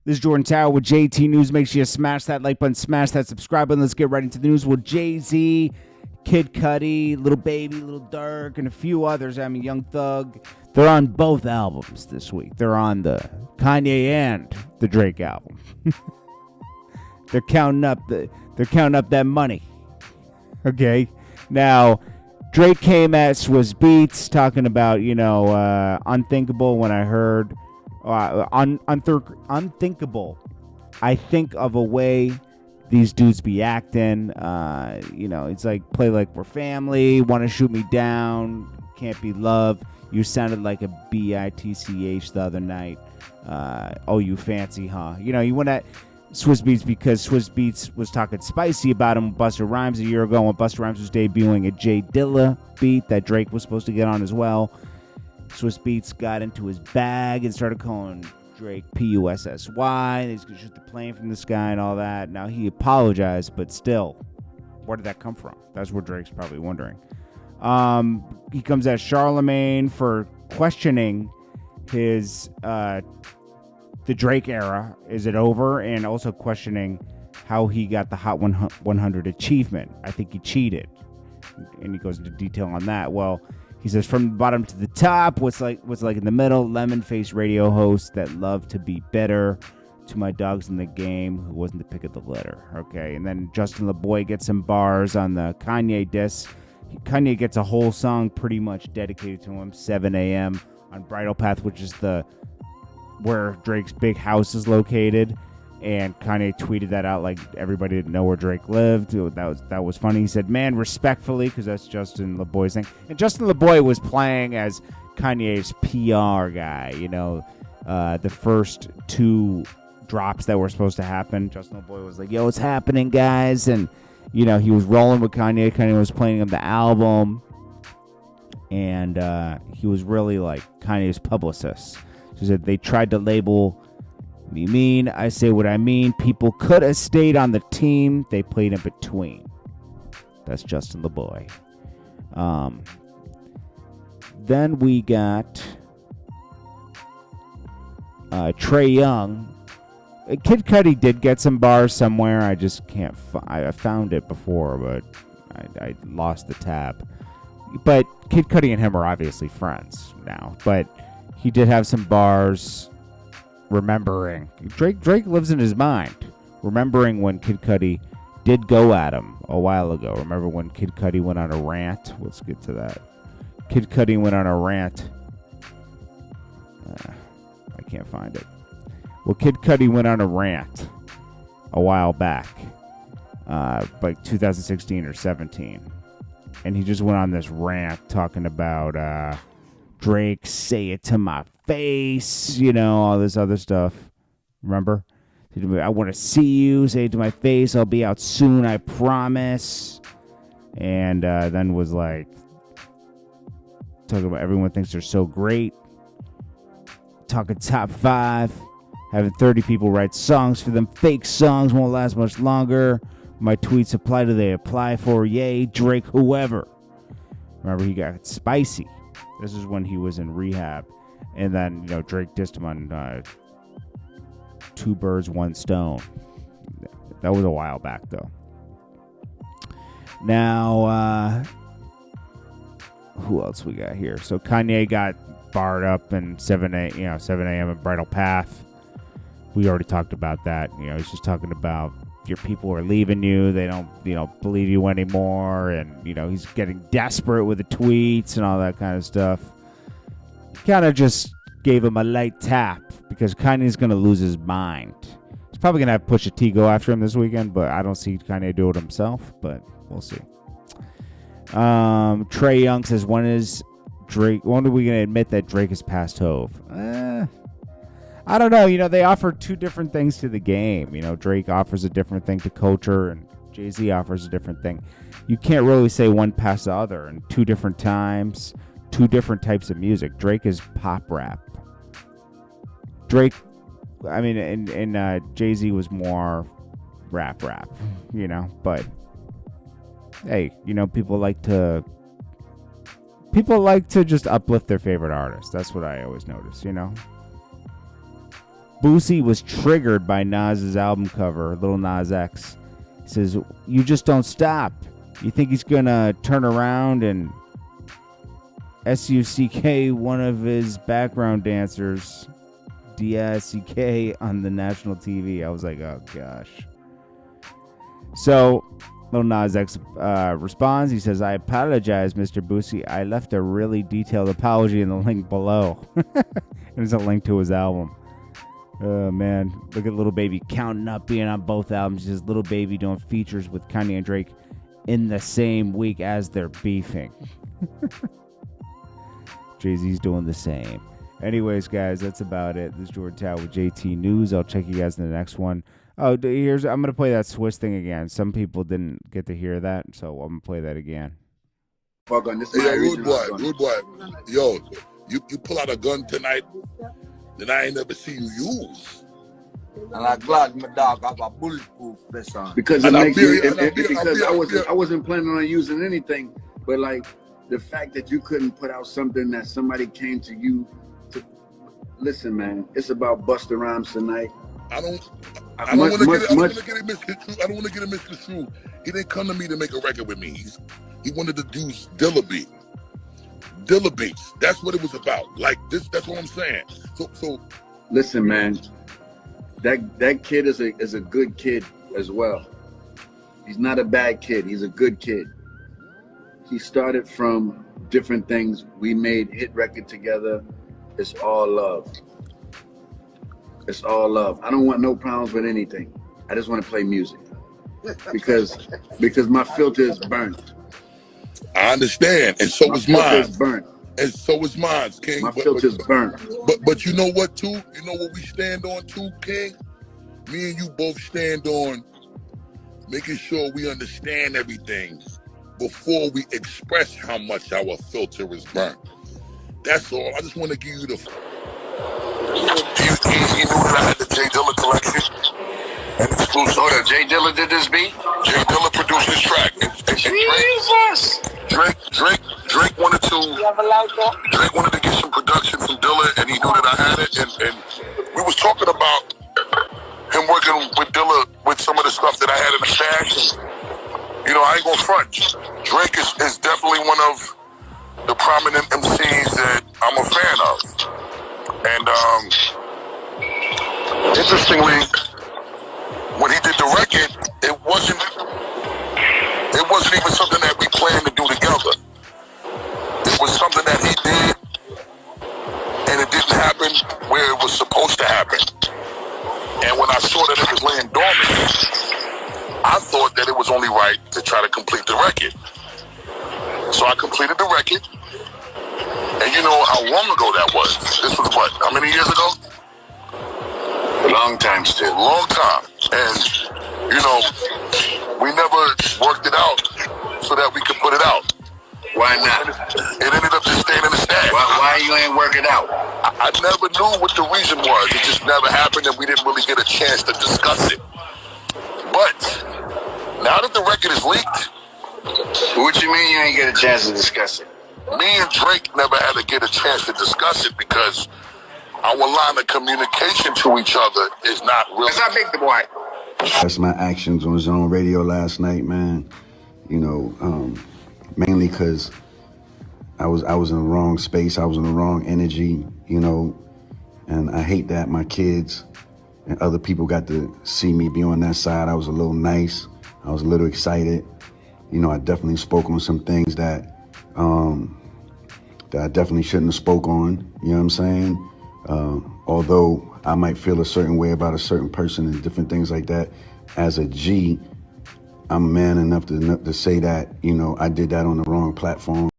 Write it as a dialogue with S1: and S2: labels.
S1: This is Jordan Tower with JT News. Make sure you smash that like button, smash that subscribe button. Let's get right into the news with Jay-Z, Kid Cudi, Lil Baby, Lil Durk, and a few others. I mean, Young Thug. They're on both albums this week. They're on the Kanye and the Drake album. They're counting up that money. Okay. Now, Drake came at Swizz Beatz talking about, unthinkable when I heard unthinkable. I think of a way these dudes be acting. It's like, play like we're family, want to shoot me down, can't be loved. You sounded like a bitch the other night. Oh, you fancy, huh? You went at Swizz Beatz because Swizz Beatz was talking spicy about him with Busta Rhymes a year ago when Busta Rhymes was debuting a J Dilla beat that Drake was supposed to get on as well. Swizz Beatz got into his bag and started calling Drake Pussy. And he's going to shoot the plane from the sky and all that. Now, he apologized, but still, where did that come from? That's what Drake's probably wondering. He comes at Charlamagne for questioning his the Drake era. Is it over? And also questioning how he got the Hot 100 achievement. I think he cheated. And he goes into detail on that. Well, he says, from the bottom to the top, what's like in the middle, lemon-faced radio hosts that love to be better, to my dogs in the game who wasn't the pick of the litter. Okay, and then Justin LaBoy gets some bars on the Kanye DISS. Kanye gets a whole song pretty much dedicated to him, 7 a.m. on Bridle Path, which is where Drake's big house is located. And Kanye tweeted that out like everybody didn't know where Drake lived. That was funny. He said, man, respectfully, because that's Justin LaBoy's thing. And Justin LaBoy was playing as Kanye's PR guy. The first two drops that were supposed to happen, Justin LaBoy was like, yo, it's happening, guys. And he was rolling with Kanye. Kanye was playing him the album. And he was really like Kanye's publicist. She said they tried to label me mean. I say what I mean. People could have stayed on the team. They played in between. That's Justin LaBoy. Then we got Trae Young. Kid Cudi did get some bars somewhere. I just can't I found it before, but I lost the tab. But Kid Cudi and him are obviously friends now. But he did have some bars remembering. Drake lives in his mind. Remembering when Kid Cudi did go at him a while ago. Remember when Kid Cudi went on a rant? Let's get to that. Kid Cudi went on a rant. I can't find it. Well, Kid Cudi went on a rant a while back, like 2016 or 17. And he just went on this rant talking about Drake, say it to my face, all this other stuff. Remember? I want to see you, say it to my face. I'll be out soon, I promise. And then was like, talking about everyone thinks they're so great. Talking top 5. Having 30 people write songs for them. Fake songs won't last much longer. My tweets apply to they apply for. Yay, Drake, whoever. Remember, he got spicy. This is when he was in rehab. And then, Drake dissed him on Two Birds, One Stone. That was a while back, though. Now, who else we got here? So Kanye got barred up in 7 a.m. at Bridle Path. We already talked about that. He's just talking about your people are leaving you. They don't, believe you anymore. And, he's getting desperate with the tweets and all that kind of stuff. Kind of just gave him a light tap because Kanye's going to lose his mind. He's probably going to have Pusha T go after him this weekend, but I don't see Kanye do it himself, but we'll see. Trae Young says, when are we going to admit that Drake is past Hove? I don't know. They offer two different things to the game. Drake offers a different thing to culture, and Jay-Z offers a different thing. You can't really say one past the other. And two different times, two different types of music. Drake is pop rap. Jay-Z was more rap, But hey, people like to just uplift their favorite artists. That's what I always notice, Boosie was triggered by Nas's album cover, Lil Nas X. He says, "You just don't stop. You think he's gonna turn around and SUCK one of his background dancers, DISS on the national TV?" I was like, oh gosh. So Lil Nas X responds. He says, "I apologize, Mr. Boosie. I left a really detailed apology in the link below." There's a link to his album. Oh, man. Look at Lil Baby counting up being on both albums. He says Lil Baby doing features with Kanye and Drake in the same week as they're beefing. Jay-Z's doing the same. Anyways, guys, that's about it. This is Jordan Tower with JT News. I'll check you guys in the next one. Oh, I'm going to play that Swizz thing again. Some people didn't get to hear that, so I'm going to play that again.
S2: Fuck on this. Hey, rude boy. Yo, you pull out a gun tonight that I ain't never seen you use.
S3: And I'm glad my dog got a bulletproof vest on.
S2: Because
S3: I
S2: wasn't planning on using anything, but like the fact that you couldn't put out something that somebody came to you to listen, man. It's about Busta Rhymes tonight. I don't want to get it misconstrued. He didn't come to me to make a record with me. He wanted to do Dilla Beats. That's what it was about. Like this. That's what I'm saying. So listen, man. That kid is a good kid as well. He's not a bad kid. He's a good kid. He started from different things. We made hit record together. It's all love. It's all love. I don't want no problems with anything. I just want to play music because my filter is burnt. I understand, and so is mine. Is burnt. And so is mine, King. My filter's burnt. But you know what, too? You know what we stand on, too, King? Me and you both stand on making sure we understand everything before we express how much our filter is burnt. That's all. I just want to give you the... He knew that I had the J Dilla collection. And exclusive. Oh, that J Dilla did this beat? J Dilla produced this track. Jesus! Drake wanted to get some production from Dilla, and he knew that I had it. And we was talking about him working with Dilla with some of the stuff that I had in the stash. And, you know, I ain't gonna front. Drake is definitely one of the prominent MCs that I'm a fan of. And interestingly, when he did the record, it wasn't even something that we planned to do together. It was something that he did, and it didn't happen where it was supposed to happen. And when I saw that it was laying dormant, I thought that it was only right to try to complete the record. So I completed the record, and you know how long ago that was. This was what, how many years ago? A long time still. Long time. And, you know, we never worked it out so that we could put it out. Why not? It ended up just staying in the stash. Why you ain't work it out? I never knew what the reason was. It just never happened, and we didn't really get a chance to discuss it. But now that the record is leaked... What you mean you ain't get a chance to discuss it? Me and Drake never had to get a chance to discuss it because our line of communication to each other is not real. It's not big, the boy.
S4: That's my actions on Zone Radio last night, man. You know, mainly because I was in the wrong space. I was in the wrong energy, you know, and I hate that my kids and other people got to see me be on that side. I was a little nice. I was a little excited. You know, I definitely spoke on some things that I definitely shouldn't have spoke on. You know what I'm saying? Although I might feel a certain way about a certain person and different things like that, as a G, I'm man enough to say that, you know, I did that on the wrong platform.